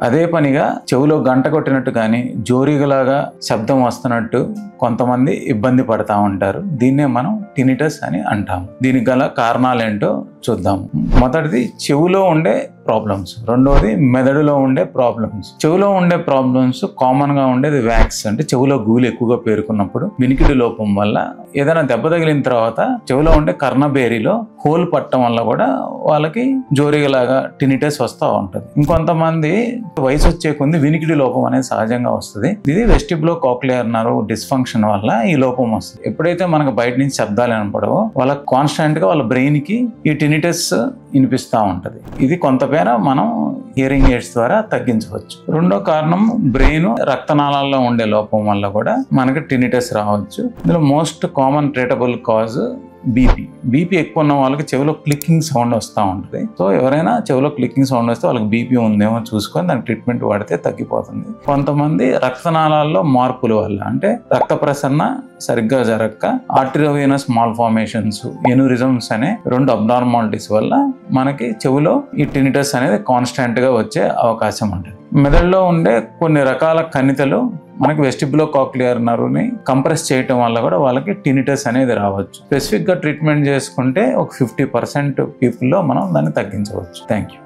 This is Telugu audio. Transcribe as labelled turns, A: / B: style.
A: అదే పనిగా చెవిలో గంట కొట్టినట్టు కానీ జోరీగలాగా శబ్దం వస్తున్నట్టు కొంతమంది ఇబ్బంది పడతా ఉంటారు. దీన్నే మనం టినిటస్ అని అంటాం. దీనికి గల కారణాలు ఏంటో చూద్దాం. మొదటిది చెవిలో ఉండే ప్రాబ్లమ్స్, రెండోది మెదడులో ఉండే ప్రాబ్లమ్స్. చెవిలో ఉండే ప్రాబ్లమ్స్ కామన్ గా ఉండేది వ్యాక్స్, అంటే చెవిలో గూలు ఎక్కువగా పేరుకున్నప్పుడు వినికిడి లోపం వల్ల ఏదైనా దెబ్బ తగిలిన తర్వాత చెవిలో ఉండే కర్ణబేరిలో హోల్ పట్టడం వల్ల కూడా వాళ్ళకి జోరిగలాగా టినిటస్ వస్తూ ఉంటుంది. ఇంకొంతమంది వయసు వచ్చే కొద్ది వినికిడి లోపం అనేది సహజంగా వస్తుంది. ఇది వెస్టిబ్యులో కాక్లియర్ నర్వ్ డిస్ఫంక్షన్ వల్ల ఈ లోపం వస్తుంది. ఎప్పుడైతే మనకు బయట నుంచి శబ్దాలు వినపడవో వాళ్ళకి కాన్స్టెంట్ గా వాళ్ళ బ్రెయిన్ కి ఈ టినిటస్ వినిపిస్తూ ఉంటది. ఇది కొంతమేర మనం హియరింగ్ ఎయిడ్స్ ద్వారా తగ్గించవచ్చు. రెండో కారణం బ్రెయిన్ రక్తనాళాల్లో ఉండే లోపం వల్ల కూడా మనకి టినిటస్ రావచ్చు. ఇందులో most common treatable cause BP ఎక్కువ ఉన్న వాళ్ళకి చెవిలో క్లిక్కింగ్ సౌండ్ వస్తూ ఉంటుంది. సో ఎవరైనా చెవిలో క్లిక్కింగ్ సౌండ్ వస్తే వాళ్ళకి బీపీ ఉందేమో చూసుకొని దానికి ట్రీట్మెంట్ వాడితే తగ్గిపోతుంది. కొంతమంది రక్తనాళాల్లో మార్పుల వల్ల, అంటే రక్త ప్రసరణ సరిగ్గా జరగక ఆర్టెరియోవెనస్ మాల్ఫార్మేషన్స్, ఎన్యూరిజమ్స్ అనే 2 అబ్నార్మాలిటీస్ వల్ల మనకి చెవిలో ఈ టినిటస్ అనేది కాన్స్టెంట్ గా వచ్చే అవకాశం ఉంటుంది. మెదడులో ఉండే కొన్ని రకాల కణితులు మనకి వెస్టిబ్యులో కాక్లియర్ నర్వ్ ని కంప్రెస్ చేయటం వల్ల కూడా వాళ్ళకి టినిటస్ అనేది రావచ్చు. స్పెసిఫిక్ గా ట్రీట్మెంట్ చేసుకుంటే ఒక 50% పీపుల్లో మనం దాన్ని తగ్గించవచ్చు. Thank you.